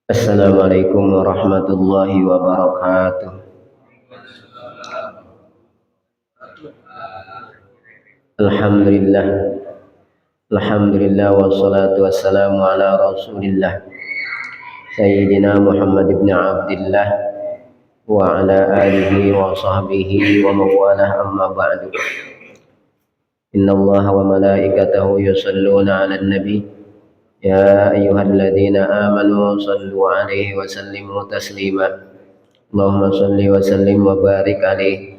Assalamualaikum warahmatullahi wabarakatuh. Alhamdulillah. Alhamdulillah wassalatu wassalamu ala Rasulillah Sayyidina Muhammad ibn Abdillah wa ala alihi wa sahbihi wa mawalah, amma ba'du. Inna Allah wa malaikatahu yusalluna ala nabi ya ayyuhalladzina amanu sallu alaihi wa sallimu taslima. Allahumma salli wa sallim wa barik alaihi.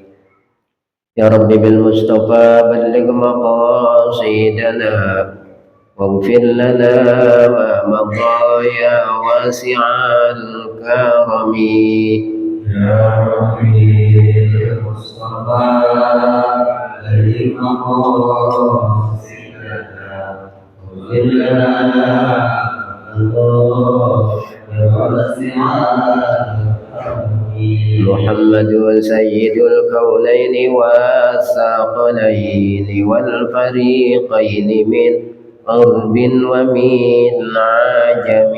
Ya Rabbi bil Mustafa balligh maqasidana waghfir lana ma madha ya wasi'al karami. Ya Rabbi bil Mustafa balligh maqasidana waghfir lana ma madha ya wasi'al محمد سيد الكونين والثقلين والفريقين من غرب ومن عجم.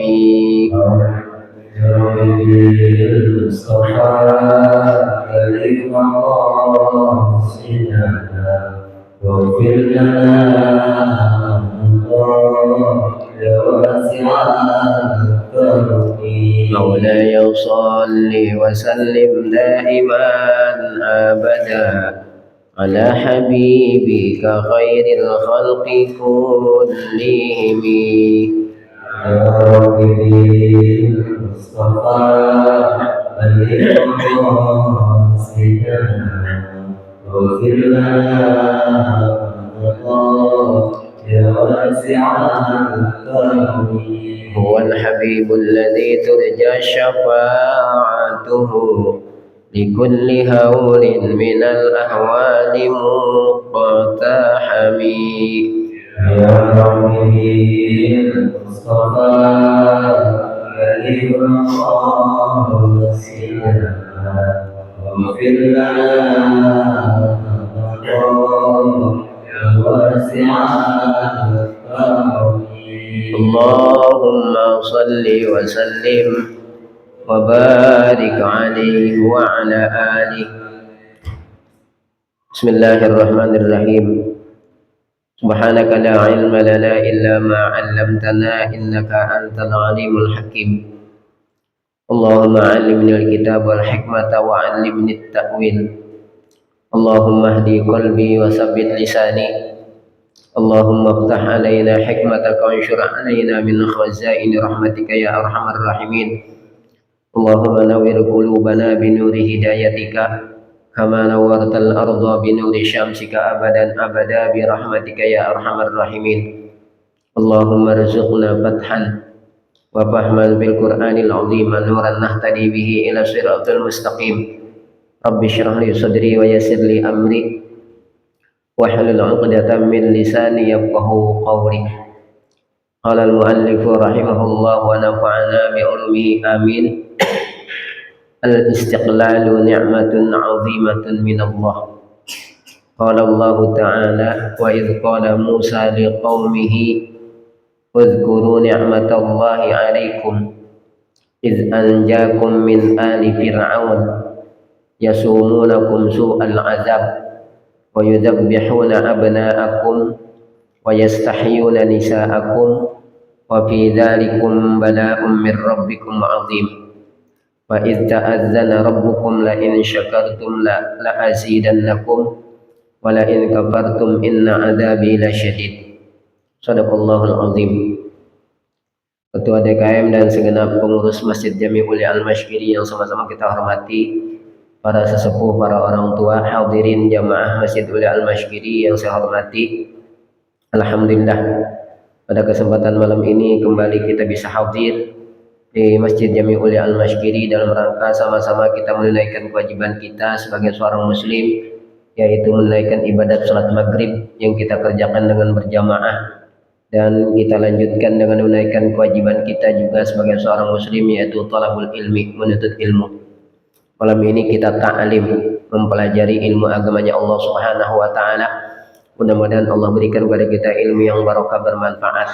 يا ربي المصطفى بلغ مقاصدنا واغفر لنا يا واسع الكرم. مولاي صل وسلم دائما ابدا على حبيبك خير الخلق كلهم. يا ربي المصطفى بلغ مقاصدنا واغفر لنا يا واسع الكرم. هو الحبيب الذي ترجى شفاعته لكل هول من الأهوال مقتحم. يا ربي المصطفى بلغ مقاصدنا واغفر لنا يا واسع الكرم. اللهم صل وسلم وبارك عليه وعلى آله. بسم الله الرحمن الرحيم. سبحانك لا علم لنا إلا ما علمتنا إنك أنت العليم الحكيم. اللهم علمني الكتاب والحكمة وعلمني التأويل. اللهم اهدي قلبي وثبت لساني. اللهم افتح علينا حكمتك وانشر علينا من خزائن رحمتك يا أرحم الراحمين. اللهم نور قلوبنا بنور هدايتك كما نورت الأرض بنور شمسك أبدا أبدا برحمتك يا أرحم الراحمين. اللهم ارزقنا فتحا وفهما بالقرآن العظيم نورا نهتدي به إلى الصراط المستقيم. رب اشرح لي صدري ويسر لي أمري واحلل عقدة من لساني يفقه قولي. قال المؤلف رحمه الله ونفعنا بعلمه آمين. الاستقلال نعمة عظيمة من الله. قال الله تعالى وإذ قال موسى لقومه اذكروا نعمة الله عليكم إذ أنجاكم من آل فرعون يسومونكم سوء العذاب ويذبحون أبناءكم ويستحيون نساءكم وفي ذلكم بلاء من ربكم عظيم. وإذ تأذن ربكم لئن شكرتم لأزيدنكم ولئن كفرتم إن عذابي لشديد. Sadaqallahul azim. Ketua DKM dan segenap pengurus Masjid Jami'ul Al-Mashkiri yang sama-sama kita hormati, para sesepuh, para orang tua, hadirin jamaah Masjid Al-Mashkiri yang saya hormati. Alhamdulillah, pada kesempatan malam ini kembali kita bisa hadir di Masjid Jami'ul Al-Mashkiri dalam rangka sama-sama kita menunaikan kewajiban kita sebagai seorang muslim, yaitu menunaikan ibadat salat maghrib yang kita kerjakan dengan berjamaah, dan kita lanjutkan dengan menunaikan kewajiban kita juga sebagai seorang muslim, yaitu talabul ilmi, menuntut ilmu. Malam ini kita ta'lim, mempelajari ilmu agamanya Allah Subhanahu wa taala. Mudah-mudahan Allah berikan kepada kita ilmu yang barokah bermanfaat.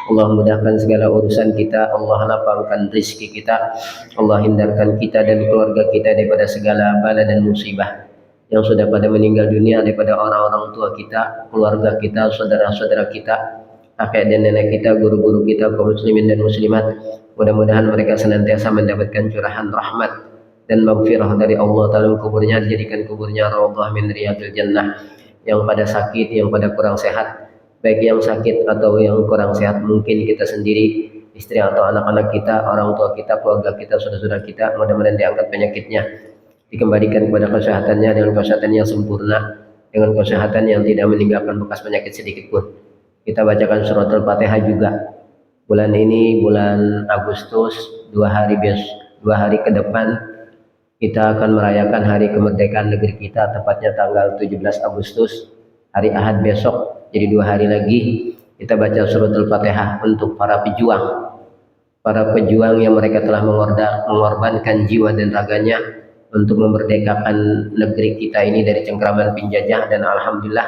Allah mudahkan segala urusan kita, Allah lapangkan rezeki kita, Allah hindarkan kita dan keluarga kita daripada segala bala dan musibah yang sudah pada meninggal dunia, daripada orang-orang tua kita, keluarga kita, saudara-saudara kita, kakek dan nenek kita, guru-guru kita, kaum muslimin dan muslimat. Mudah-mudahan mereka senantiasa mendapatkan curahan rahmat dan maghfirah dari Allah dalam kuburnya, dijadikan kuburnya raudhah min riyadil jannah. Yang pada sakit, yang pada kurang sehat, baik yang sakit atau yang kurang sehat, mungkin kita sendiri, istri atau anak-anak kita, orang tua kita, keluarga kita, saudara-saudara kita, mudah-mudahan diangkat penyakitnya, dikembalikan kepada kesehatannya dengan kesehatan yang sempurna, dengan kesehatan yang tidak meninggalkan bekas penyakit sedikit pun. Kita bacakan surat Al-Fatihah juga. Bulan ini, bulan Agustus, 2 hari ke depan kita akan merayakan hari kemerdekaan negeri kita, tepatnya tanggal 17 Agustus, hari Ahad besok. Jadi 2 hari lagi kita baca surat Al-Fatihah untuk para pejuang yang mereka telah mengorbankan jiwa dan raganya untuk memerdekakan negeri kita ini dari cengkraman penjajah, dan alhamdulillah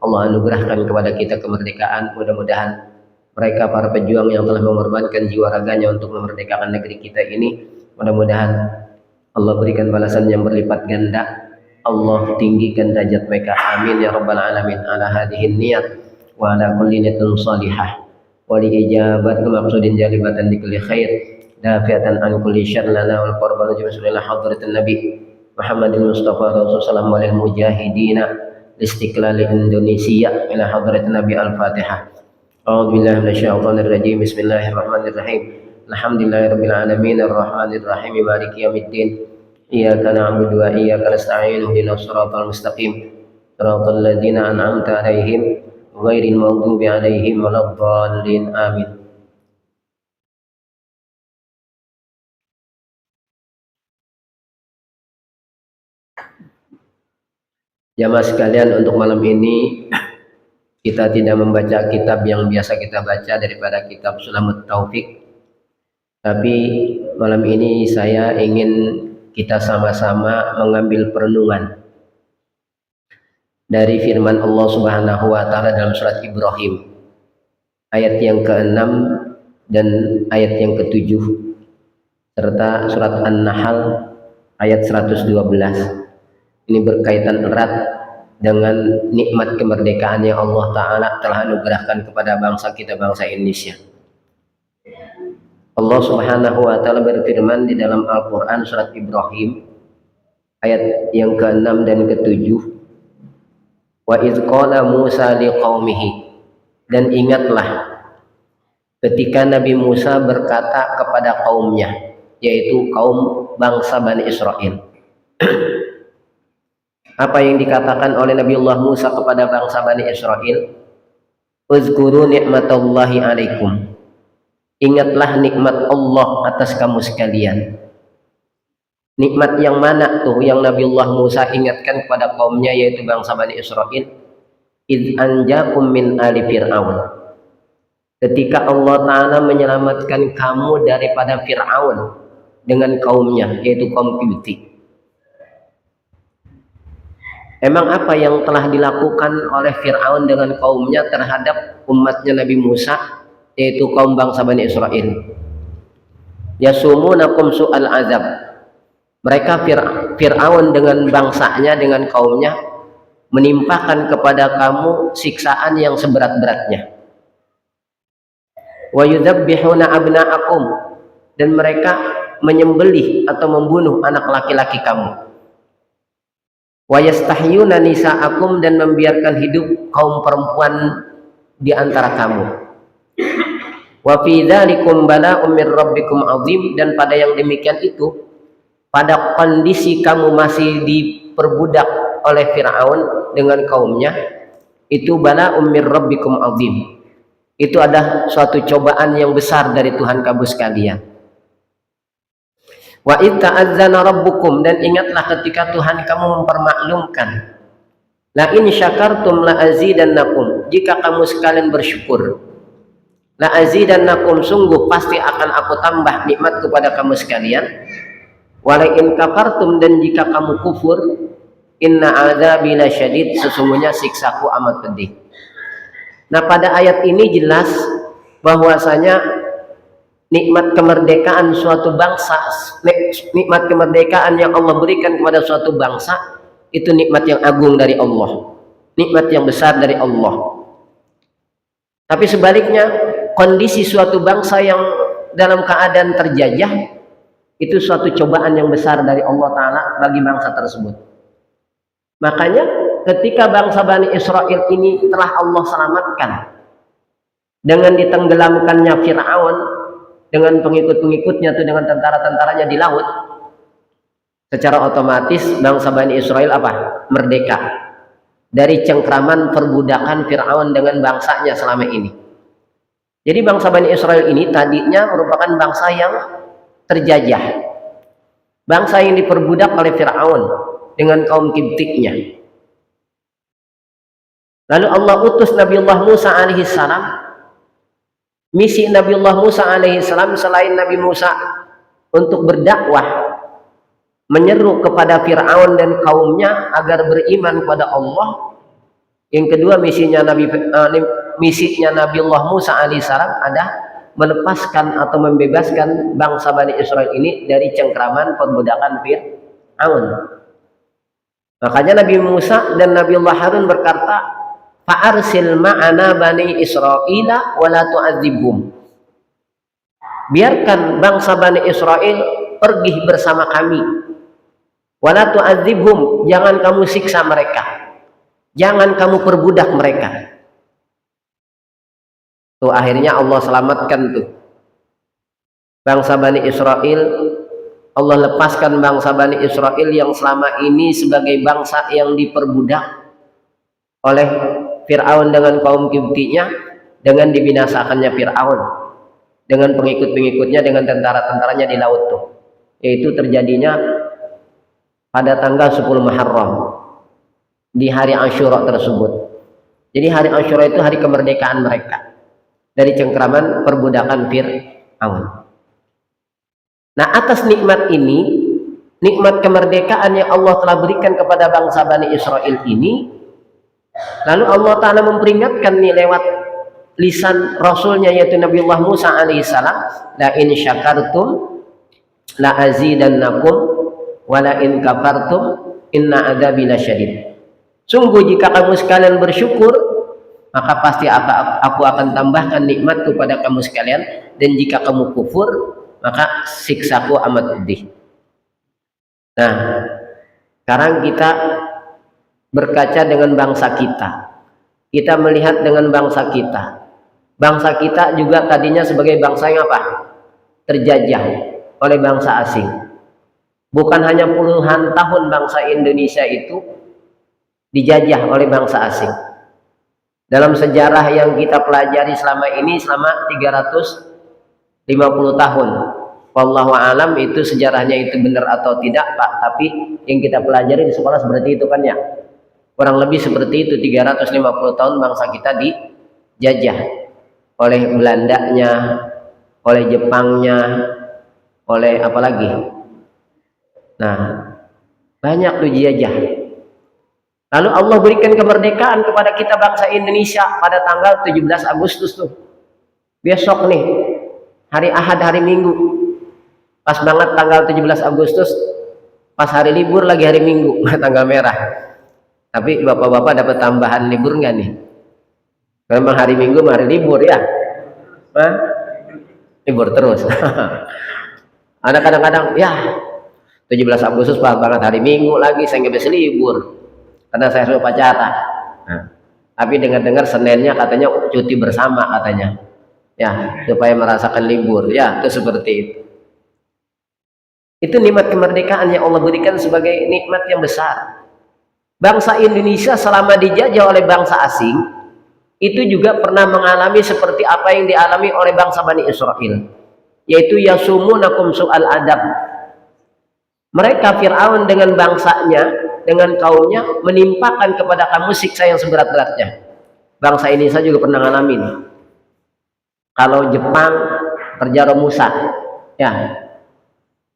Allah anugerahkan kepada kita kemerdekaan. Mudah-mudahan mereka para pejuang yang telah mengorbankan jiwa raganya untuk memerdekakan negeri kita ini, mudah-mudahan Allah berikan balasan yang berlipat ganda. Allah tinggikan derajat mereka, amin ya rabbal alamin. Ala hadhihi niyat wa ala kulli niyatin salihah wa li ijabat maqsudin jalibatan li kulli khair dafiatan an kulli syarr lana wal qurban jami'an hadratin nabi Muhammadin Mustafa Rasulullah wal mujahidina istiqlal Indonesia ila hadratin nabi. Al-Fatihah. A'udzu billahi minasyaitonir rajim. Bismillahirrahmanirrahim. Alhamdulillahirabbil alamin arrahmanir rahim maliki yaumiddin. Iyyaka na'budu wa iyyaka nasta'in ihdinas siratal mustaqim siratal ladzina an'amta 'alaihim ghairil maghdubi 'alaihim waladdallin. Amin. Jamaah sekalian, untuk malam ini kita tidak membaca kitab yang biasa kita baca daripada kitab Sulamut Taufik, tapi malam ini saya ingin kita sama-sama mengambil perenungan dari firman Allah Subhanahu wa taala dalam surat Ibrahim ayat yang ke-6 dan ayat yang ke-7 serta surat An-Nahl ayat 112. Ini berkaitan erat dengan nikmat kemerdekaan yang Allah taala telah anugerahkan kepada bangsa kita, bangsa Indonesia. Allah Subhanahu wa taala berfirman di dalam Al-Qur'an surat Ibrahim ayat yang ke-6 dan ke-7. Wa idz qala Musa liqaumihi, dan ingatlah ketika Nabi Musa berkata kepada kaumnya, yaitu kaum bangsa Bani Israel. Apa yang dikatakan oleh Nabiullah Musa kepada bangsa Bani Israel? Uzkuru ni'matallahi alaikum. Ingatlah nikmat Allah atas kamu sekalian. Nikmat yang mana tuh yang Nabiullah Musa ingatkan kepada kaumnya, yaitu bangsa Bani Israel? Idz anjakum min ali fir'aun. Ketika Allah Ta'ala menyelamatkan kamu daripada Fir'aun dengan kaumnya, yaitu kaum Qibti. Emang apa yang telah dilakukan oleh Fir'aun dengan kaumnya terhadap umatnya Nabi Musa, yaitu kaum bangsa Bani Israel? Yasumunakum su'al azab. Mereka Fir'aun dengan bangsanya, dengan kaumnya, menimpakan kepada kamu siksaan yang seberat-beratnya. Wa yudzabbihuna abna'akum, dan mereka menyembelih atau membunuh anak laki-laki kamu. Wa yastahyuna nisa'akum, dan membiarkan hidup kaum perempuan di antara kamu. Wa fi dzalikum bala'un mir rabbikum 'azim, dan pada yang demikian itu, pada kondisi kamu masih diperbudak oleh Fir'aun dengan kaumnya, itu bala'un mir rabbikum 'azim. Itu ada suatu cobaan yang besar dari Tuhan kamu sekalian. Wa idz ta'azzana rabbukum, dan ingatlah ketika Tuhan kamu mempermaklumkan, la in syakartum la azidannakum, jika kamu sekalian bersyukur, la azidannakum, sungguh pasti akan aku tambah nikmat kepada kamu sekalian. Wa la in kafartum, dan jika kamu kufur, inna azabi lasyadid, sesungguhnya siksaku amat pedih. Nah, pada ayat ini jelas bahwasanya nikmat kemerdekaan suatu bangsa, nikmat kemerdekaan yang Allah berikan kepada suatu bangsa itu nikmat yang agung dari Allah, nikmat yang besar dari Allah. Tapi sebaliknya, kondisi suatu bangsa yang dalam keadaan terjajah itu suatu cobaan yang besar dari Allah Ta'ala bagi bangsa tersebut. Makanya ketika bangsa Bani Israel ini telah Allah selamatkan dengan ditenggelamkannya Fir'aun dengan pengikut-pengikutnya itu, dengan tentara-tentaranya di laut, secara otomatis bangsa Bani Israel apa? Merdeka dari cengkraman perbudakan Fir'aun dengan bangsanya selama ini. Jadi bangsa Bani Israel ini tadinya merupakan bangsa yang terjajah, bangsa yang diperbudak oleh Fir'aun dengan kaum Kiptiknya. Lalu Allah utus Nabiullah Musa alaihissalam. Misi Nabiullah Musa alaihissalam selain Nabi Musa untuk berdakwah, menyeru kepada Fir'aun dan kaumnya agar beriman kepada Allah. Yang kedua, misinya Nabiullah Musa alaihissalam ada melepaskan atau membebaskan bangsa Bani Israel ini dari cengkraman perbudakan Fir'aun. Makanya Nabi Musa dan Nabiullah Harun berkata, fa'arsil ma'ana Bani Israila wa la tu'adzibhum. Biarkan bangsa Bani Israel pergi bersama kami. Wa la tu'adzibhum, jangan kamu siksa mereka, jangan kamu perbudak mereka. Tuh akhirnya Allah selamatkan tuh bangsa Bani Israel. Allah lepaskan bangsa Bani Israel yang selama ini sebagai bangsa yang diperbudak oleh Fir'aun dengan kaum Kiptinya, dengan dibinasakannya Fir'aun dengan pengikut-pengikutnya, dengan tentara-tentaranya di laut tuh. Yaitu terjadinya pada tanggal 10 Muharram, di hari Asyura tersebut. Jadi hari Asyura itu hari kemerdekaan mereka dari cengkraman perbudakan Fir'aun. Nah, atas nikmat ini, nikmat kemerdekaan yang Allah telah berikan kepada bangsa Bani Israel ini, lalu Allah Ta'ala memperingatkan nih lewat lisan Rasulnya yaitu Nabiullah Musa alaihissalam, la in syakartum la azidannakum wa la in kafartum inna adzabi lasyadid. Sungguh jika kamu sekalian bersyukur, maka pasti aku akan tambahkan nikmatku pada kamu sekalian, dan jika kamu kufur, maka siksaku amat pedih. Nah, sekarang kita berkaca dengan bangsa kita. Kita melihat dengan bangsa kita. Bangsa kita juga tadinya sebagai bangsa yang apa? Terjajah oleh bangsa asing. Bukan hanya puluhan tahun bangsa Indonesia itu dijajah oleh bangsa asing. Dalam sejarah yang kita pelajari selama ini, selama 350 tahun. Wallahu alam itu sejarahnya itu benar atau tidak, Pak. Tapi yang kita pelajari di sekolah seperti itu kan ya. Kurang lebih seperti itu, 350 tahun bangsa kita dijajah oleh Belandanya, oleh Jepangnya, oleh apa lagi? Nah, banyak tuh dijajah. Lalu Allah berikan kemerdekaan kepada kita bangsa Indonesia pada tanggal 17 Agustus tuh. Besok nih, hari Ahad, hari Minggu. Pas banget tanggal 17 Agustus, pas hari libur lagi hari Minggu, tanggal merah. Tapi bapak-bapak dapat tambahan libur nggak nih? Memang hari Minggu hari libur ya? Hah? Libur terus. Ada kadang-kadang ya 17 Agustus pas banget hari Minggu lagi, saya nggak bisa libur karena saya sudah upacara. Nah, tapi dengar-dengar Seninnya katanya cuti bersama katanya, ya supaya merasakan libur. Ya itu seperti itu. Itu nikmat kemerdekaan yang Allah berikan sebagai nikmat yang besar. Bangsa Indonesia selama dijajah oleh bangsa asing itu juga pernah mengalami seperti apa yang dialami oleh bangsa Bani Israel, yaitu yasumunakum su'al adab. Mereka Fir'aun dengan bangsanya, dengan kaumnya menimpakan kepada kamu siksa yang seberat-beratnya. Bangsa Indonesia juga pernah ngalamin. Kalau Jepang kerja romusa, ya.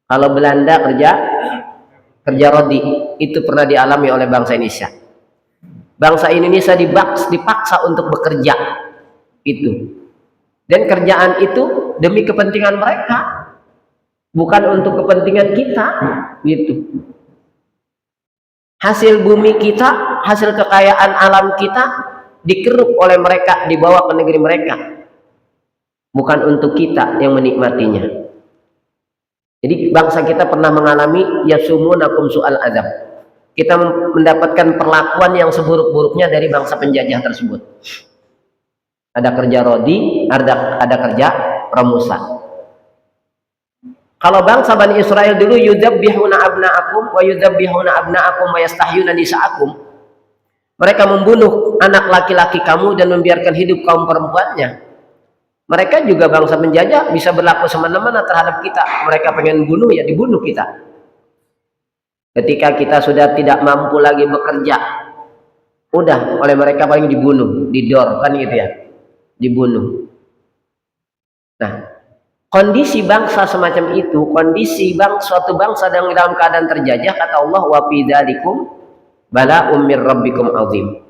Kalau Belanda kerja rodi, itu pernah dialami oleh bangsa Indonesia. Bangsa Indonesia dipaksa untuk bekerja, itu Dan kerjaan itu demi kepentingan mereka, bukan untuk kepentingan kita, gitu. Hasil bumi kita, hasil kekayaan alam kita dikeruk oleh mereka, dibawa ke negeri mereka, bukan untuk kita yang menikmatinya. Jadi bangsa kita pernah mengalami yasumunakum su'al azab. Kita mendapatkan perlakuan yang seburuk-buruknya dari bangsa penjajah tersebut. Ada kerja rodi, ada kerja pramusa. Kalau bangsa Bani Israel dulu yudzabbihuna abna'akum wa yudzabbihuna abna'akum wa yastahyuna nisa'akum. Mereka membunuh anak laki-laki kamu dan membiarkan hidup kaum perempuannya. Mereka juga bangsa penjajah bisa berlaku semena-mena terhadap kita. Mereka pengen bunuh, ya dibunuh kita. Ketika kita sudah tidak mampu lagi bekerja, udah oleh mereka paling dibunuh, didor, kan gitu ya, dibunuh. Nah, kondisi bangsa semacam itu, kondisi suatu bangsa yang dalam keadaan terjajah, kata Allah, wa fi dzalikum bala'um mir rabbikum azim.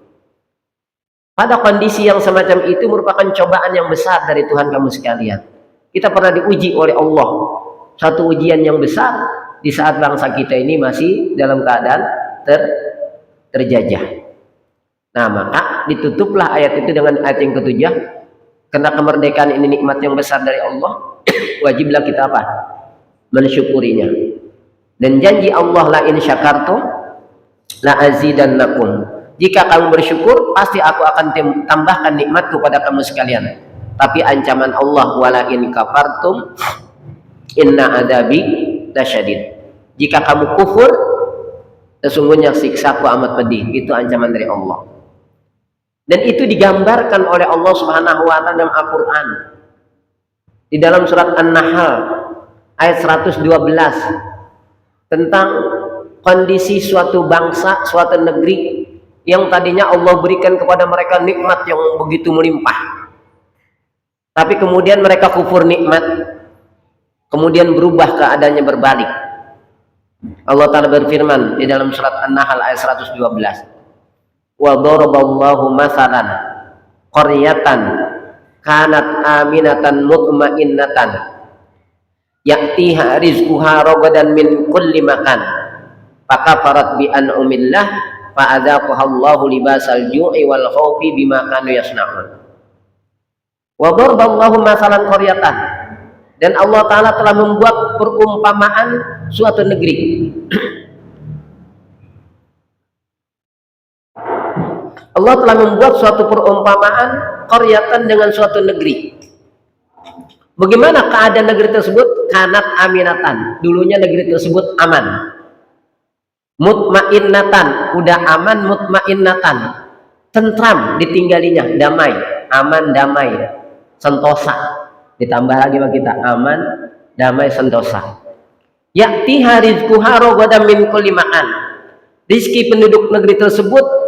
Pada kondisi yang semacam itu merupakan cobaan yang besar dari Tuhan kamu sekalian. Kita pernah diuji oleh Allah, satu ujian yang besar di saat bangsa kita ini masih dalam keadaan terjajah. Nah, maka ditutuplah ayat itu dengan ayat yang ketujuh. Karena kemerdekaan ini nikmat yang besar dari Allah, wajiblah kita apa? Mensyukurinya. Dan janji Allah, la in syakartum la azidannakum. Jika kamu bersyukur, pasti aku akan tambahkan nikmatku pada kamu sekalian. Tapi ancaman Allah, wala in kafartum inna adabi lasyadid. Jika kamu kufur, sesungguhnya siksaku amat pedih. Itu ancaman dari Allah. Dan itu digambarkan oleh Allah Subhanahu wa taala dalam Al-Qur'an. Di dalam surat An-Nahl ayat 112 tentang kondisi suatu bangsa, suatu negeri yang tadinya Allah berikan kepada mereka nikmat yang begitu melimpah. Tapi kemudian mereka kufur nikmat. Kemudian berubah keadaannya, berbalik. Allah Ta'ala berfirman di dalam surat An-Nahl ayat 112. Wa daraballahu mathalan qaryatan kanat aminatan mutmainnatan ya'tiha rizquha ragadan min kulli makan fakafarat bi an'amillah fa'adzaqahallahu libasal ju'i wal khaufi bima kanu yasna'un. Wa daraballahu mathalan qaryatan, dan Allah Ta'ala telah membuat perumpamaan suatu negeri. Allah telah membuat suatu perumpamaan qaryatan dengan suatu negeri. Bagaimana keadaan negeri tersebut? Kanat aminatan. Dulunya negeri tersebut aman. Mutmainnatan, udah aman, mutmainnatan. Tentram ditinggalinya, damai, aman, damai, sentosa. Ditambah lagi bagi kita, aman, damai, sentosa. Ya'tiha rizquha ragadan min kulli makan. Rizki penduduk negeri tersebut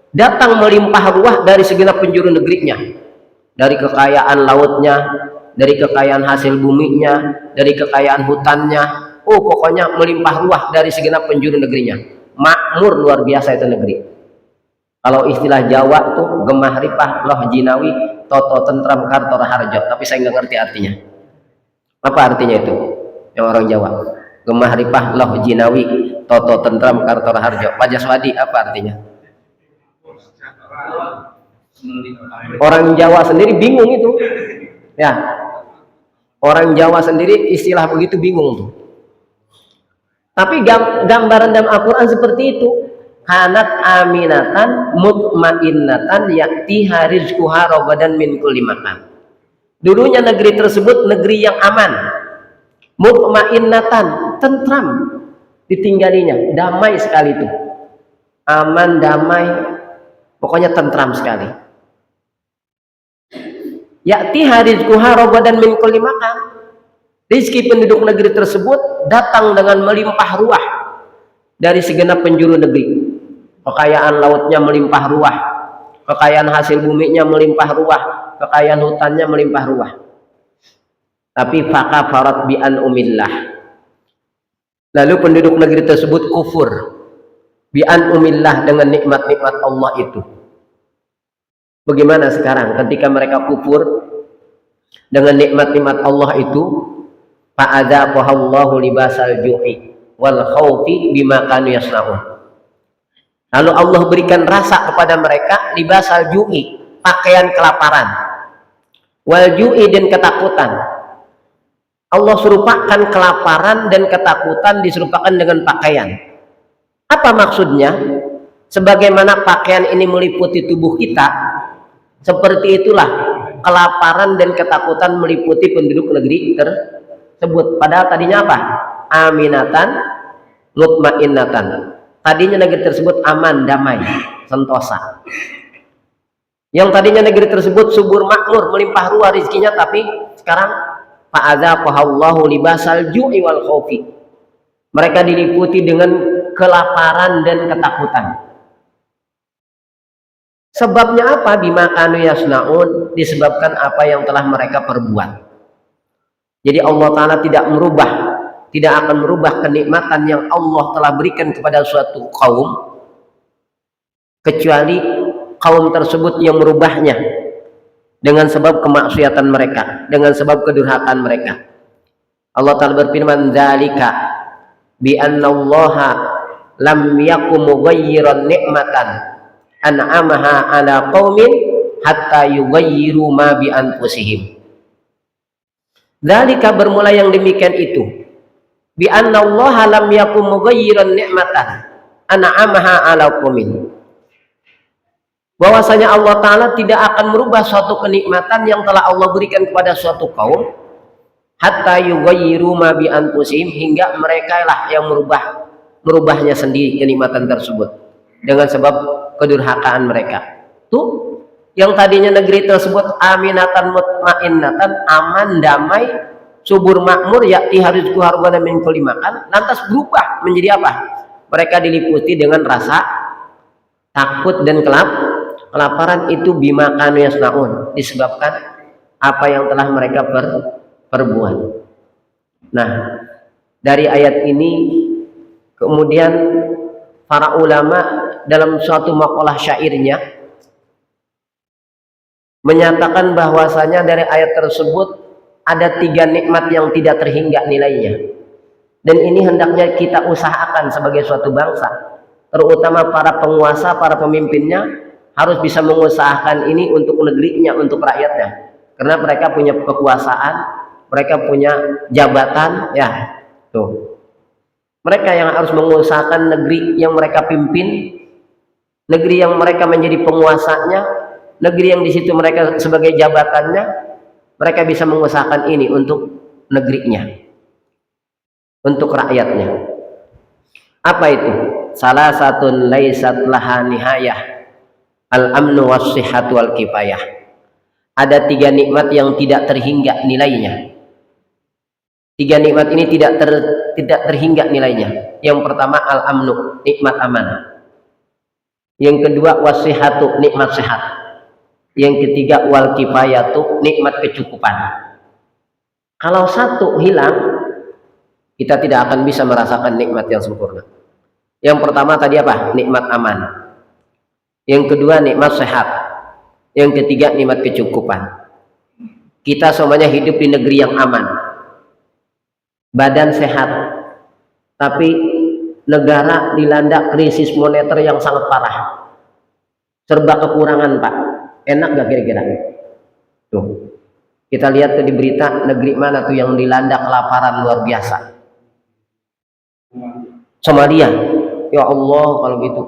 datang melimpah ruah dari segenap penjuru negerinya, dari kekayaan lautnya, dari kekayaan hasil buminya, dari kekayaan hutannya. Pokoknya melimpah ruah dari segenap penjuru negerinya. Makmur luar biasa itu negeri. Kalau istilah Jawa tuh gemah ripah loh jinawi toto tentram kartora harjo, tapi saya nggak ngerti artinya. Apa artinya itu yang orang Jawa? Gemah ripah loh jinawi toto tentram kartora harjo. Pak Jaswadi, apa artinya? Orang Jawa sendiri bingung itu, ya. Orang Jawa sendiri istilah begitu bingung tuh. Tapi gambaran dalam Al-Quran seperti itu. Kanat aminatan mutmainnatan ya'tiha rizquha ragadan min kulli makan. Dulunya negeri tersebut negeri yang aman, mutmainnatan, tentram ditinggalinya, damai sekali itu, aman, damai, pokoknya tentram sekali. Ya'tiha rizquha ragadan min kulli makan. Rizki penduduk negeri tersebut datang dengan melimpah ruah dari segenap penjuru negeri. Kekayaan lautnya melimpah ruah, kekayaan hasil buminya melimpah ruah, kekayaan hutannya melimpah ruah. Tapi fakafarat bi an'umillah. Lalu penduduk negeri tersebut kufur bi an'umillah, dengan nikmat-nikmat Allah itu. Bagaimana sekarang ketika mereka kufur? dengan nikmat-nikmat Allah itu, fa'adzaqahallahu libasal ju'i wal khaufi bima kanu yasnaun. Lalu Allah berikan rasa kepada mereka libasal ju'i, pakaian kelaparan, wal ju'i, dan ketakutan. Allah serupakan kelaparan dan ketakutan diserupakan dengan pakaian. Apa maksudnya? Sebagaimana pakaian ini meliputi tubuh kita, seperti itulah kelaparan dan ketakutan meliputi penduduk negeri tersebut. Padahal tadinya apa? Aminatan, mutmainnatan. Tadinya negeri tersebut aman, damai, sentosa. Yang tadinya negeri tersebut subur makmur, melimpah ruah rizkinya, tapi sekarang fa'adzaqahallahu libasal ju'i wal khaufi. Mereka diliputi dengan kelaparan dan ketakutan. Sebabnya apa? Bima kanu yasnaun, disebabkan apa yang telah mereka perbuat. Jadi Allah Ta'ala tidak akan merubah kenikmatan yang Allah telah berikan kepada suatu kaum, kecuali kaum tersebut yang merubahnya dengan sebab kemaksiatan mereka, dengan sebab kedurhakaan mereka. Allah Ta'ala berfirman, dzalika bi annallaha lam yakum mughayyiran ni'matan an'amaha ala qaumin hatta yughayyiru ma bi anfusihim. Dzalika, bermula yang demikian itu, bi annallaha lam yakum mughayyiran ni'matan an'amaha ala qaumin, bahwasanya Allah Ta'ala tidak akan merubah suatu kenikmatan yang telah Allah berikan kepada suatu kaum, hatta yughayyiru ma bi anfusihim, hingga mereka lah yang merubahnya sendiri kenikmatan tersebut dengan sebab kedurhakaan mereka. Tuh, yang tadinya negeri tersebut aminatan mutmainnatan, aman, damai, subur makmur, ya'ti rizqu harwana min kulli makan, lantas berubah menjadi apa? Mereka diliputi dengan rasa takut dan kelaparan. Itu bima kanu yasnaun, disebabkan apa yang telah mereka perbuat. Nah, dari ayat ini kemudian para ulama dalam suatu maqalah syairnya menyatakan bahwasanya dari ayat tersebut ada 3 nikmat yang tidak terhingga nilainya, dan ini hendaknya kita usahakan sebagai suatu bangsa, terutama para penguasa, para pemimpinnya harus bisa mengusahakan ini untuk negerinya, untuk rakyatnya, karena mereka punya kekuasaan, mereka punya jabatan, ya tuh, mereka yang harus mengusahakan negeri yang mereka pimpin, negeri yang mereka menjadi penguasanya, negeri yang di situ mereka sebagai jabatannya, mereka bisa mengusahakan ini untuk negerinya, untuk rakyatnya. Apa itu? Salah satu laisat laha nihayah, al-amnu was-sihhatu wal kifayah. Ada 3 nikmat yang tidak terhingga nilainya. 3 nikmat ini tidak terhingga nilainya. Yang pertama al-amnu, nikmat aman. Yang kedua was-sihhatu, nikmat sehat. Yang ketiga wal kifayatu, nikmat kecukupan. Kalau satu hilang, kita tidak akan bisa merasakan nikmat yang sempurna. Yang pertama tadi apa? Nikmat aman. Yang kedua nikmat sehat. Yang ketiga nikmat kecukupan. Kita semuanya hidup di negeri yang aman, badan sehat, tapi negara dilanda krisis moneter yang sangat parah, serba kekurangan, Pak. Enak gak kira-kira? Tuh, kita lihat tuh di berita, negeri mana tuh yang dilanda kelaparan luar biasa? Somalia. Ya Allah, kalau gitu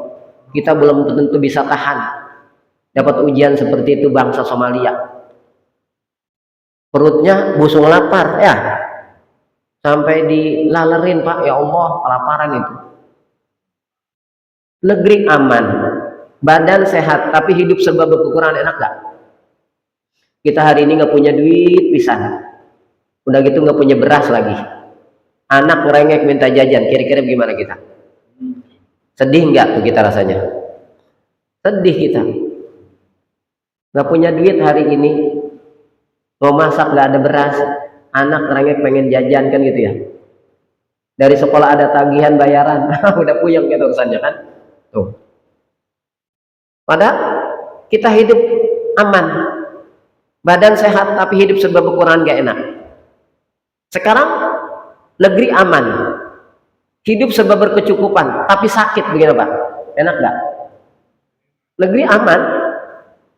kita belum tentu bisa tahan dapat ujian seperti itu. Bangsa Somalia perutnya busung lapar, ya, sampai dilalerin, Pak. Ya Allah, kelaparan itu. Negeri aman, badan sehat, tapi hidup serba kekurangan, enak gak? Kita hari ini nggak punya duit pisan, udah gitu nggak punya beras lagi, anak ngerengek minta jajan, kira-kira gimana kita? Sedih nggak tuh kita rasanya? Sedih kita, nggak punya duit hari ini, mau masak nggak ada beras, anak ngerengek pengen jajan, kan gitu ya. Dari sekolah ada tagihan bayaran, udah puyeng gitu urusannya, kan? Tuh. Padahal kita hidup aman, Badan sehat tapi hidup serba kekurangan gak enak. Sekarang negeri aman, hidup serba berkecukupan tapi sakit, begini Pak, enak gak? Negeri aman,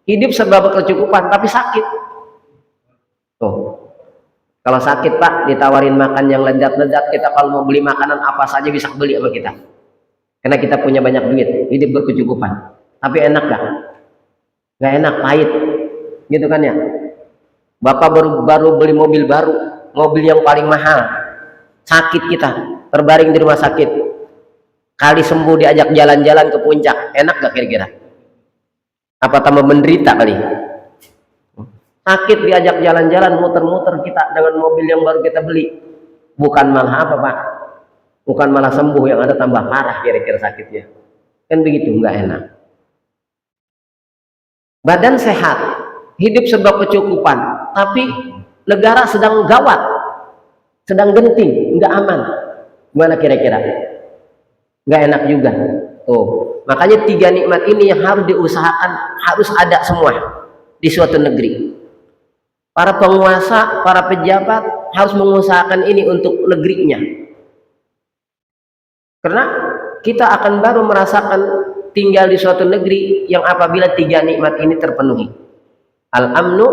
hidup serba berkecukupan tapi sakit. Tuh, kalau sakit Pak, ditawarin makan yang lezat-lezat, kita kalau mau beli makanan apa saja bisa beli sama kita, karena kita punya banyak duit, hidup berkecukupan. Tapi enak gak? Gak enak, pahit gitu kan ya. Bapak baru beli mobil baru, mobil yang paling mahal, sakit kita, terbaring di rumah sakit, kali sembuh diajak jalan-jalan ke puncak, enak gak kira-kira? Apa tambah menderita kali? Sakit diajak jalan-jalan, muter-muter kita dengan mobil yang baru kita beli, bukan malah apa Pak? Bukan malah sembuh, yang ada tambah parah kira-kira sakitnya. Kan begitu, nggak enak. Badan sehat, hidup serba kecukupan, tapi negara sedang gawat, sedang genting, nggak aman. Gimana kira-kira? Nggak enak juga. Tuh, makanya 3 nikmat ini yang harus diusahakan, harus ada semua di suatu negeri. Para penguasa, para pejabat harus mengusahakan ini untuk negerinya. Karena kita akan baru merasakan tinggal di suatu negeri yang apabila 3 nikmat ini terpenuhi. Al-amnu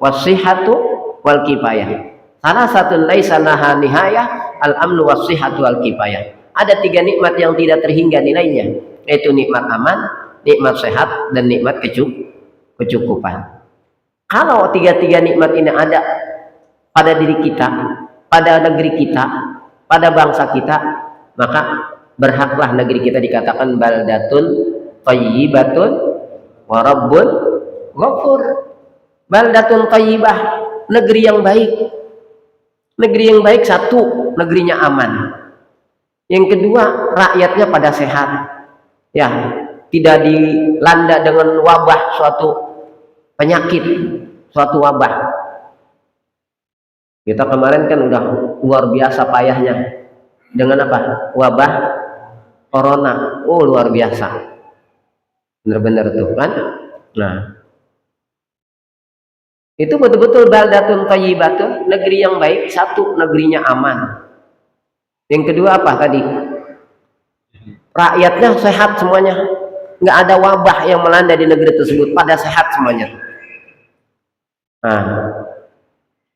was-sihhatu wal kifayah. Salah satu laisa laha nihayah, al-amnu was-sihhatu wal kifayah. Ada 3 nikmat yang tidak terhingga nilainya, yaitu nikmat aman, nikmat sehat, dan nikmat kecukupan. Kalau 3 nikmat ini ada pada diri kita, pada negeri kita, pada bangsa kita, maka berhaklah negeri kita dikatakan baldatun thayyibatun wa rabbun ghafur. Baldatun thayyibah, negeri yang baik. Negeri yang baik, satu, negerinya aman. Yang kedua, rakyatnya pada sehat. Ya, tidak dilanda dengan wabah suatu penyakit, suatu wabah. Kita kemarin kan udah luar biasa payahnya dengan apa? Wabah corona. Oh, luar biasa. Benar-benar tuh kan. Nah, itu betul-betul baldatun thayyibatun, negeri yang baik, satu, negerinya aman. Yang kedua apa tadi? Rakyatnya sehat semuanya, nggak ada wabah yang melanda di negeri tersebut, pada sehat semuanya. Nah,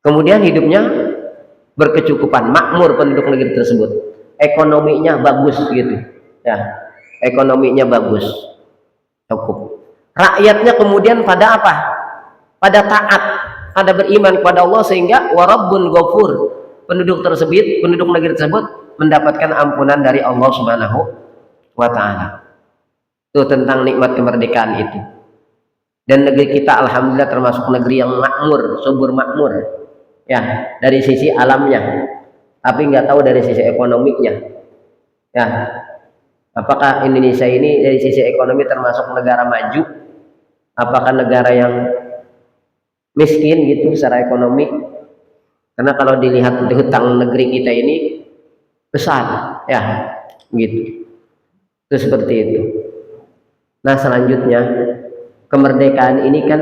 kemudian hidupnya berkecukupan, makmur penduduk negeri tersebut, ekonominya bagus gitu, ya, ekonominya bagus, cukup. Rakyatnya kemudian pada apa? Pada taat, pada beriman kepada Allah, sehingga warabbun ghafur, penduduk tersebut, penduduk negeri tersebut mendapatkan ampunan dari Allah Subhanahu wa Ta'ala. Itu tentang nikmat kemerdekaan itu. Dan negeri kita alhamdulillah termasuk negeri yang makmur, subur makmur, ya, dari sisi alamnya, tapi nggak tahu dari sisi ekonominya, ya. Apakah Indonesia ini dari sisi ekonomi termasuk negara maju? Apakah negara yang miskin gitu secara ekonomi? Karena kalau dilihat di hutang negeri kita ini besar, ya, gitu. Itu seperti itu. Nah, selanjutnya kemerdekaan ini kan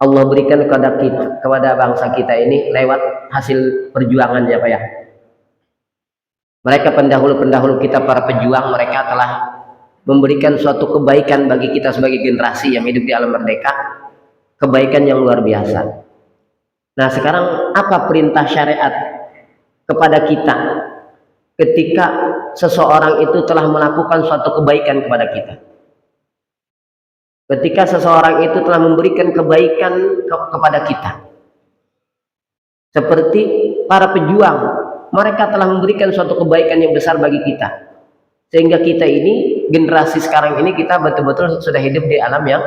Allah berikan kepada kita, kepada bangsa kita ini lewat hasil perjuangan, ya Pak ya. Mereka pendahulu-pendahulu kita, para pejuang, mereka telah memberikan suatu kebaikan bagi kita sebagai generasi yang hidup di alam merdeka, kebaikan yang luar biasa. Nah, sekarang apa perintah syariat kepada kita ketika seseorang itu telah melakukan suatu kebaikan kepada kita? Ketika seseorang itu telah memberikan kebaikan kepada kita, seperti para pejuang, mereka telah memberikan suatu kebaikan yang besar bagi kita, sehingga kita ini, generasi sekarang ini, kita betul-betul sudah hidup di alam yang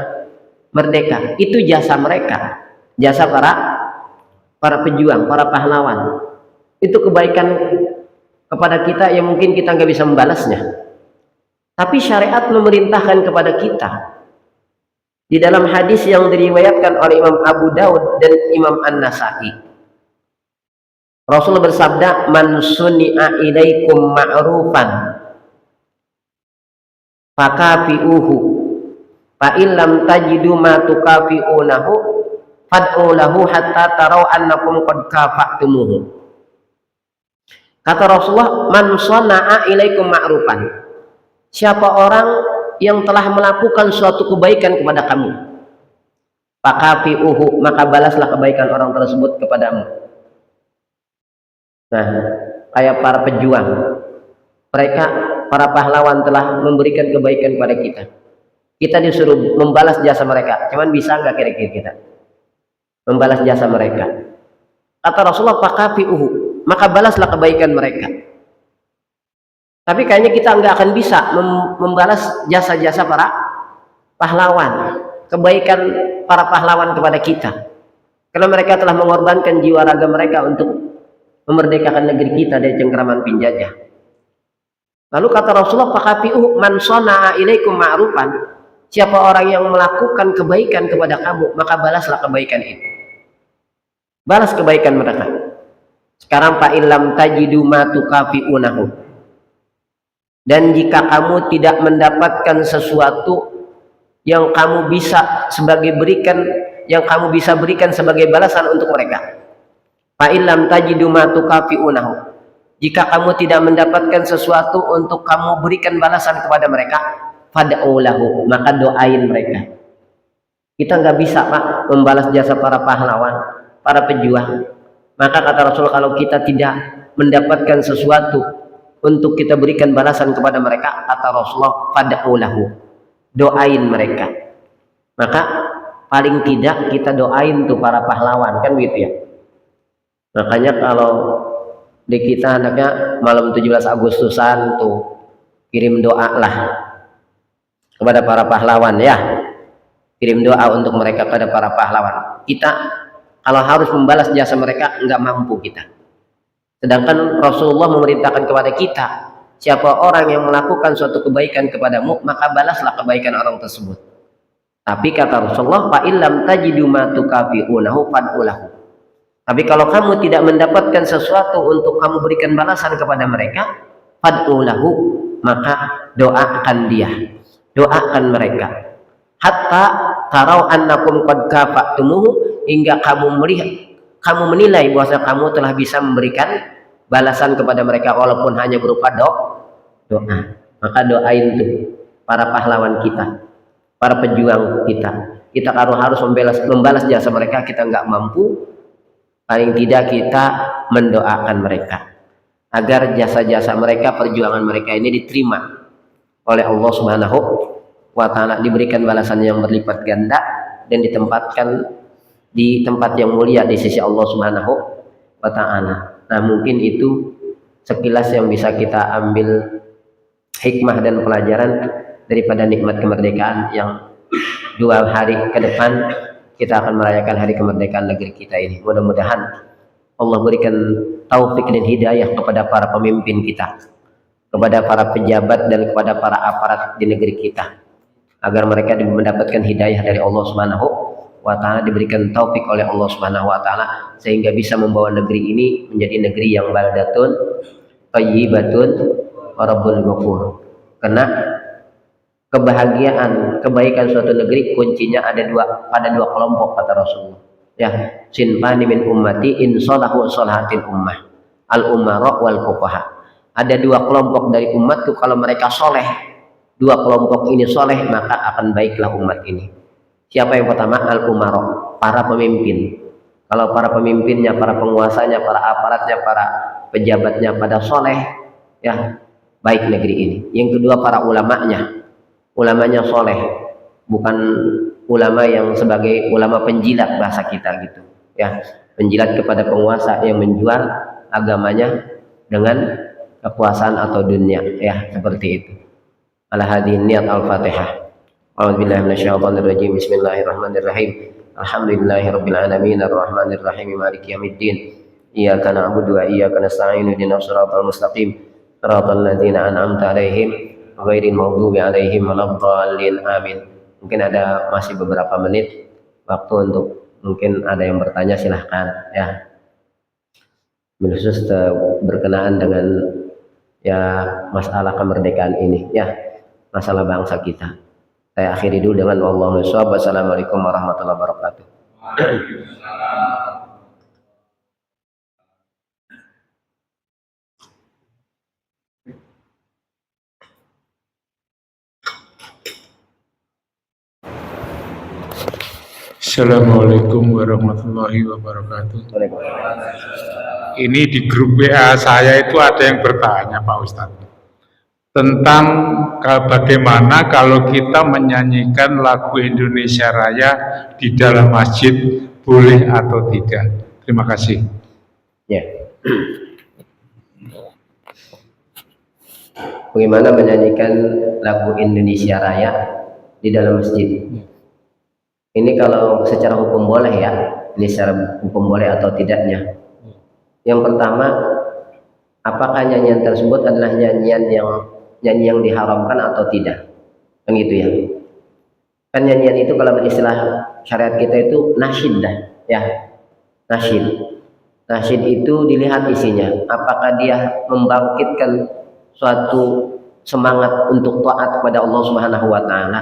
merdeka. Itu jasa mereka, jasa para pejuang, para pahlawan. Itu kebaikan kepada kita yang mungkin kita nggak bisa membalasnya, tapi syariat memerintahkan kepada kita. Di dalam hadis yang diriwayatkan oleh Imam Abu Daud dan Imam An-Nasai, Rasul bersabda, man suni'a ilaikum ma'rufan fakafi'uhu fa illam tajidu ma tukafi'unahu fad'u lahu hatta tarau annakum qad kafa'tumuhu. Kata Rasulullah, man shana'a ilaikum ma'rufan, siapa orang yang telah melakukan suatu kebaikan kepada kamu, fakafi'uhu, maka balaslah kebaikan orang tersebut kepadamu. Nah, kayak para pejuang, mereka para pahlawan telah memberikan kebaikan kepada kita. Kita disuruh membalas jasa mereka. Cuman bisa nggak kira-kira kita membalas jasa mereka? Kata Rasulullah, fakafi'uhu, maka balaslah kebaikan mereka. Tapi kayaknya kita nggak akan bisa membalas jasa-jasa para pahlawan, kebaikan para pahlawan kepada kita, karena mereka telah mengorbankan jiwa raga mereka untuk memerdekakan negeri kita dari cengkraman penjajah. Lalu kata Rasulullah, fakafi'uhu man shana'a ilaikum ma'rufan, siapa orang yang melakukan kebaikan kepada kamu, maka balaslah kebaikan itu. Balas kebaikan mereka. Sekarang fa illam tajidu ma tukafi'unahu, dan jika kamu tidak mendapatkan sesuatu yang kamu bisa berikan sebagai balasan untuk mereka, fa illam tajidu ma tukafi'unahu, jika kamu tidak mendapatkan sesuatu untuk kamu berikan balasan kepada mereka, fad'u lahu, maka doain mereka. Kita nggak bisa, Pak, membalas jasa para pahlawan, para pejuang. Maka kata Rasul, kalau kita tidak mendapatkan sesuatu untuk kita berikan balasan kepada mereka, kata Rasulullah, fad'u lahu, doain mereka. Maka paling tidak kita doain tuh para pahlawan, kan gitu ya. Makanya kalau di kita anaknya malam 17 Agustusan tuh kirim doa lah kepada para pahlawan ya. Kirim doa untuk mereka kepada para pahlawan. Kita kalau harus membalas jasa mereka nggak mampu kita. Sedangkan Rasulullah memerintahkan kepada kita, siapa orang yang melakukan suatu kebaikan kepadamu, maka balaslah kebaikan orang tersebut. Tapi kata Rasulullah, fa illam tajidu ma tukafi'unahu fad'u lahu. Tapi kalau kamu tidak mendapatkan sesuatu untuk kamu berikan balasan kepada mereka, fad'u lahu, maka doakan dia, doakan mereka. Hatta tarau annakum qad kafa'tumuhu, hingga kamu menilai bahwa kamu telah bisa memberikan balasan kepada mereka walaupun hanya berupa doa. Maka doain tuh para pahlawan kita, para pejuang kita. Kita kalau harus membalas jasa mereka, kita nggak mampu, paling tidak kita mendoakan mereka agar jasa-jasa mereka, perjuangan mereka ini diterima oleh Allah Subhanahu wa Ta'ala, diberikan balasan yang berlipat ganda dan ditempatkan di tempat yang mulia di sisi Allah Subhanahu wa Ta'ala. Nah, mungkin itu sekilas yang bisa kita ambil hikmah dan pelajaran daripada nikmat kemerdekaan yang 2 hari ke depan kita akan merayakan hari kemerdekaan negeri kita ini. Mudah-mudahan Allah berikan taufik dan hidayah kepada para pemimpin kita, kepada para pejabat dan kepada para aparat di negeri kita, agar mereka mendapatkan hidayah dari Allah Subhanahu wa Ta'ala, diberikan taufik oleh Allah Subhanahu wa Ta'ala, sehingga bisa membawa negeri ini menjadi negeri yang baldatun thayyibatun wa rabbun ghafur. Karena kebahagiaan, kebaikan suatu negeri kuncinya ada pada dua kelompok, kata Rasulullah. Ya, sinfani min ummati in salahu salahatil ummah, al umara wal fuqaha. Ada 2 kelompok dari umatku, kalau mereka soleh, 2 kelompok ini soleh, maka akan baiklah umat ini. Siapa yang pertama? Al umara, para pemimpin. Kalau para pemimpinnya, para penguasanya, para aparatnya, para pejabatnya pada soleh, ya baik negeri ini. Yang kedua, para ulamanya soleh, bukan ulama yang sebagai ulama penjilat bahasa kita gitu ya, penjilat kepada penguasa yang menjual agamanya dengan kekuasaan atau dunia, ya seperti itu. Ala hadhihi niyat al-Fatihah. A'udzubillahi minasyaitonir rajim. Bismillahirrahmanirrahim. Alhamdulillahirabbil alamin arrahmanir rahim maliki yaumiddin. Iyyaka na'budu wa iyyaka nasta'in ihdinas siratal mustaqim siratal ladzina an'amta 'alaihim ghairil maghdubi 'alaihim waladdallin. Amin. Mungkin ada masih beberapa menit waktu untuk mungkin ada yang bertanya, silahkan ya. Khusus berkenaan dengan ya masalah kemerdekaan ini ya, masalah bangsa kita. Saya akhiri dulu dengan Allahumma shalli. Wassalamualaikum warahmatullahi wabarakatuh. Assalamualaikum warahmatullahi wabarakatuh. Ini di grup WA saya itu ada yang bertanya Pak Ustadz tentang bagaimana kalau kita menyanyikan lagu Indonesia Raya di dalam masjid, boleh atau tidak? Terima kasih. Ya. Bagaimana menyanyikan lagu Indonesia Raya di dalam masjid? Ini kalau secara hukum boleh ya. Ini secara hukum boleh atau tidaknya. Yang pertama, apakah nyanyian tersebut adalah nyanyian yang diharamkan atau tidak? Yang itu ya. Kan nyanyian itu kalau istilah syariat kita itu nasyid dah, ya. Nasyid. Nasyid itu dilihat isinya, apakah dia membangkitkan suatu semangat untuk taat kepada Allah Subhanahu wa taala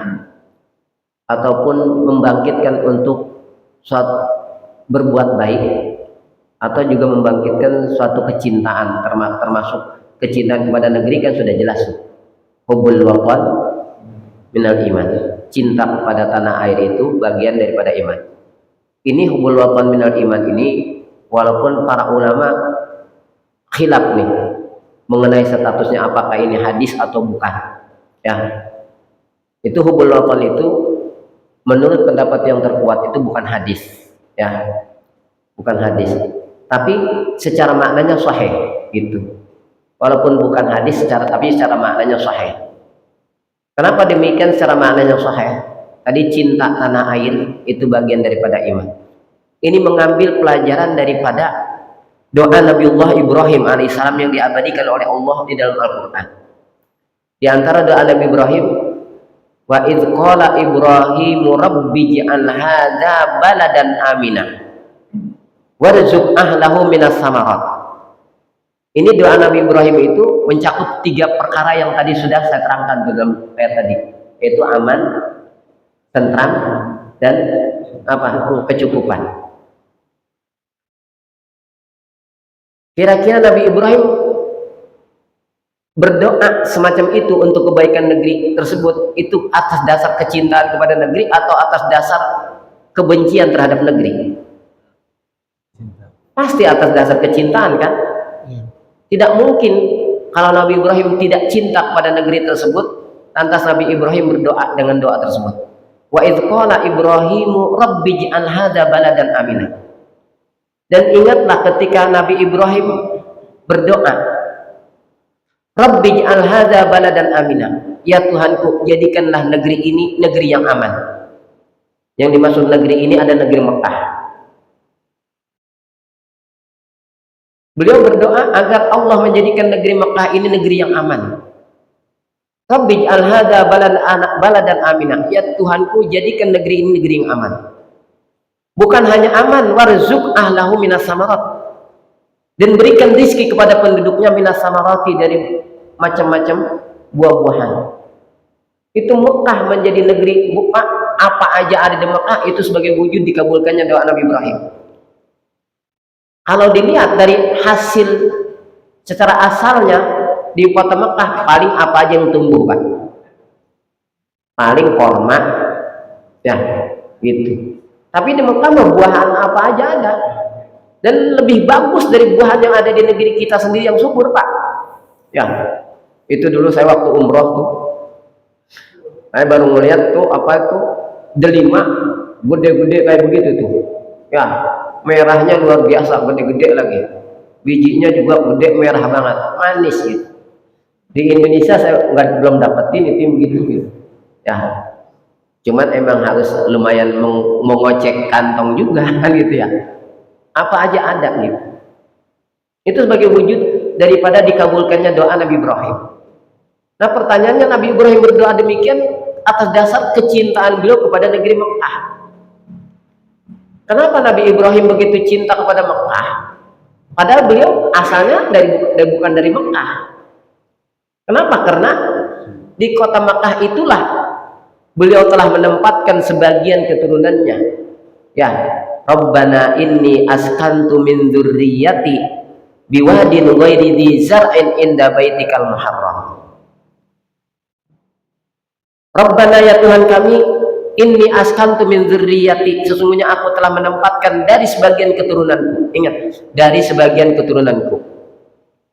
ataupun membangkitkan untuk suatu berbuat baik atau juga membangkitkan suatu kecintaan, termasuk kecintaan kepada negeri kan sudah jelas. Hubbul watan minal iman. Cinta kepada tanah air itu bagian daripada iman. Ini hubbul watan minal iman ini walaupun para ulama khilaf nih mengenai statusnya apakah ini hadis atau bukan. Ya. Itu hubbul watan itu menurut pendapat yang terkuat itu bukan hadis, ya, bukan hadis. Tapi secara maknanya sahih, gitu. Walaupun bukan hadis, tapi secara maknanya sahih. Kenapa demikian secara maknanya sahih? Tadi cinta tanah air itu bagian daripada iman. Ini mengambil pelajaran daripada doa Nabiullah Ibrahim alaihissalam yang diabadikan oleh Allah di dalam Al-Quran. Di antara doa Nabi Ibrahim, wa idz qala Ibrahimu rabbi ij'al hadza baladan amina warzuq ahlahu minas samarat. Ini doa Nabi Ibrahim itu mencakup 3 perkara yang tadi sudah saya terangkan dalam ayat tadi, yaitu aman, tentram, dan kecukupan. Kira-kira Nabi Ibrahim berdoa semacam itu untuk kebaikan negeri tersebut itu atas dasar kecintaan kepada negeri atau atas dasar kebencian terhadap negeri? Pasti atas dasar kecintaan kan? Tidak mungkin kalau Nabi Ibrahim tidak cinta kepada negeri tersebut lantas Nabi Ibrahim berdoa dengan doa tersebut. Wa idz qala Ibrahimu rabbi ij'al hadza baladan amina. Dan ingatlah ketika Nabi Ibrahim berdoa, Rabbi ij'al hadza baladan amina. Ya Tuhanku, jadikanlah negeri ini negeri yang aman. Yang dimaksud negeri ini ada negeri Mekah. Beliau berdoa agar Allah menjadikan negeri Mekah ini negeri yang aman. Rabbi ij'al hadza baladan amina. Ya Tuhanku, jadikan negeri ini negeri yang aman. Bukan hanya aman, warzuq ahlahu minas samarat. Dan berikan rizki kepada penduduknya minas samarati dari macam-macam buah-buahan. Itu Mekah menjadi negeri buka, apa aja ada di Mekah itu sebagai wujud dikabulkannya doa Nabi Ibrahim. Kalau dilihat dari hasil secara asalnya di kota Mekah paling apa aja yang tumbuh Pak? Paling korma, ya gitu. Tapi di Mekah buahan apa aja ada. Dan lebih bagus dari buahan yang ada di negeri kita sendiri yang subur Pak. Ya, itu dulu saya waktu umroh tuh, saya baru ngeliat tuh apa itu delima gede-gede kayak begitu tuh. Ya, merahnya luar biasa, gede-gede lagi. Bijinya juga gede, merah banget, manis gitu. Di Indonesia saya belum dapetin itu begitu gitu. Ya, cuman emang harus lumayan mengocek kantong juga kan gitu ya. Apa aja ada gitu. Itu sebagai wujud daripada dikabulkannya doa Nabi Ibrahim. Nah pertanyaannya, Nabi Ibrahim berdoa demikian atas dasar kecintaan beliau kepada negeri Mekah. Kenapa Nabi Ibrahim begitu cinta kepada Mekah? Padahal beliau asalnya bukan dari Mekah. Kenapa? Karena di kota Mekah itulah beliau telah menempatkan sebagian keturunannya. Ya, Rabbana inni askantu min dzurriyyati biwadin ghairi dzi zar'in inda baitikal muharram. Rabbana ya Tuhan kami, inni askantu min dzurriyyati, sesungguhnya aku telah menempatkan dari sebagian keturunanku. Ingat, dari sebagian keturunanku.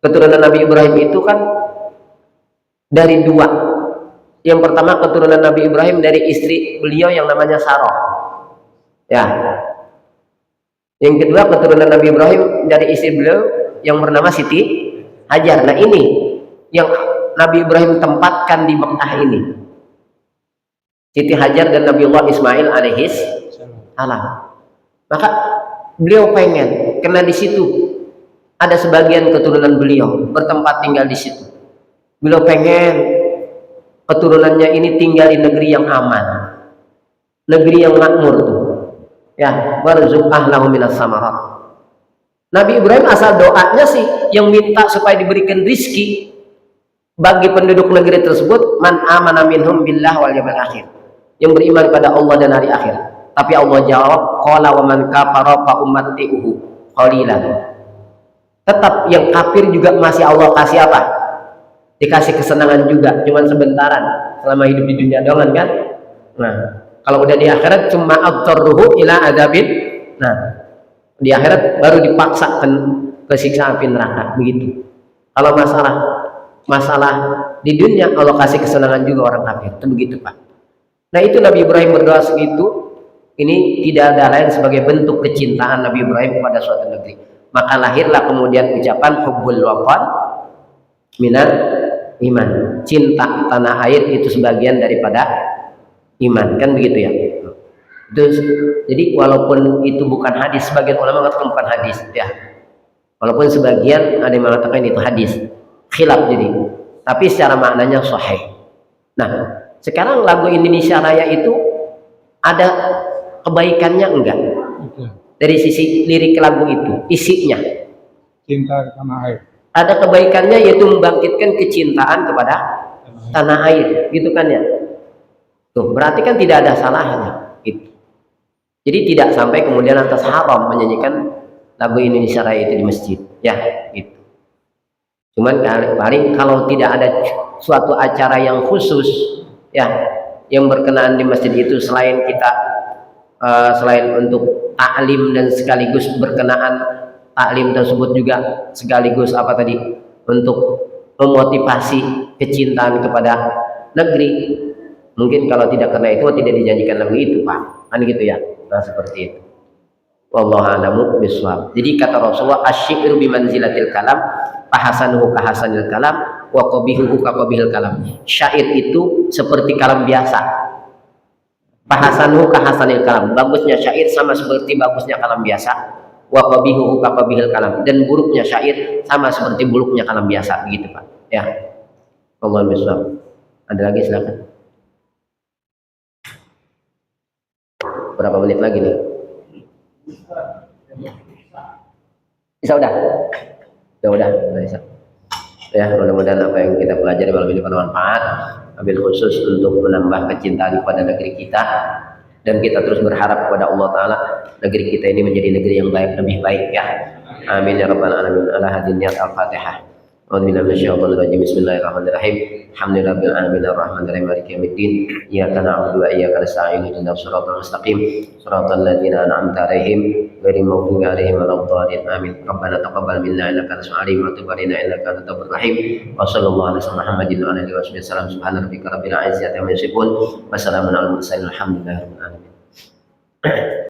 Keturunan Nabi Ibrahim itu kan dari dua. Yang pertama keturunan Nabi Ibrahim dari istri beliau yang namanya Sarah. Ya. Yang kedua keturunan Nabi Ibrahim dari istri beliau yang bernama Siti Hajar. Nah ini yang Nabi Ibrahim tempatkan di Mekah ini. Siti Hajar dan Nabiullah Ismail alaihis salam. Maka beliau pengen karena di situ ada sebagian keturunan beliau bertempat tinggal di situ. Beliau pengen keturunannya ini tinggal di negeri yang aman, negeri yang makmur tuh. Ya, warzuq ahlahu minas samarat. Nabi Ibrahim asal doanya sih yang minta supaya diberikan rizki bagi penduduk negeri tersebut, man amana minhum billah wal yawmil akhir, yang beriman pada Allah dan hari akhir. Tapi Allah jawab, qala wa man kafara fa ummatihi qalilan. Tetap yang kafir juga masih Allah kasih apa? Dikasih kesenangan juga, cuman sebentaran selama hidup di dunia doang kan. Nah, kalau udah di akhirat cuma adtarruhu ila adabin. Nah, di akhirat baru dipaksakan ke siksa api neraka begitu. Kalau masalah di dunia Allah kasih kesenangan juga orang kafir. Itu begitu, Pak. Nah, itu Nabi Ibrahim berdoa segitu. Ini tidak ada lain sebagai bentuk kecintaan Nabi Ibrahim kepada suatu negeri. Maka lahirlah kemudian ucapan hubbul watan minal iman. Cinta tanah air itu sebagian daripada iman, kan begitu ya. Jadi walaupun itu bukan hadis, sebagian ulama mengatakan bukan hadis ya. Walaupun sebagian ada yang mengatakan itu hadis, khilaf jadi. Tapi secara maknanya sahih. Nah, sekarang lagu Indonesia Raya itu ada kebaikannya enggak? Dari sisi lirik lagu itu, isinya Cinta tanah air. ada kebaikannya, yaitu membangkitkan kecintaan kepada tanah air, gitu kan ya. Tuh, berarti kan tidak ada salahnya gitu. Jadi tidak sampai kemudian atas haram menyanyikan lagu Indonesia Raya itu di masjid, ya gitu. Cuman paling kalau tidak ada suatu acara yang khusus ya yang berkenaan di masjid itu, selain kita selain untuk taklim dan sekaligus berkenaan taklim tersebut juga sekaligus apa tadi, untuk memotivasi kecintaan kepada negeri. Mungkin kalau tidak karena itu tidak dijanjikan lagu itu, Pak, kan gitu ya. Nah seperti itu. Wallahu a'lamu bishawab. Jadi kata Rasulullah, asy-syi'ru bimanzilatil kalam, fahasanuhu kahasanil kalam, wa qabihuhu kaqabihil kalam. Syair itu seperti kalam biasa. Fahasanuhu kahasanil kalam. Bagusnya syair sama seperti bagusnya kalam biasa. Wa qabihuhu kaqabihil kalam. Dan buruknya syair sama seperti buruknya kalam biasa, begitu, Pak. Ya. Wallahu bishawab. Ada lagi silakan. Berapa menit lagi nih? Bisa udah? Udah bisa. Ya, mudah-mudahan apa yang kita pelajari malam ini bermanfaat, ambil khusus untuk menambah kecintaan kepada negeri kita, dan kita terus berharap kepada Allah Ta'ala negeri kita ini menjadi negeri yang baik, lebih baik ya. Amin ya rabbal alamin. Ala hadin niyat al-Fatihah. Bismillahirrahmanirrahim. Alhamdulillahirabbil alamin arrahmanirrahim maliki yaumiddin. Iyyaka na'budu wa iyyaka nasta'in. Ihdinas siratal mustaqim. Siratal ladzina an'amta 'alaihim ghairil maghdubi 'alaihim waladdallin. Amin. Rabbana taqabbal minna innaka antas samiul 'alim wa tub 'alaina innaka antat tawwabur rahim. Wa sallallahu alaihi Muhammadin wa alihi wasallam. Subhana rabbika rabbil izzati amma yasifun wa salamun alal mursalin. Alhamdulillahirabbil alamin.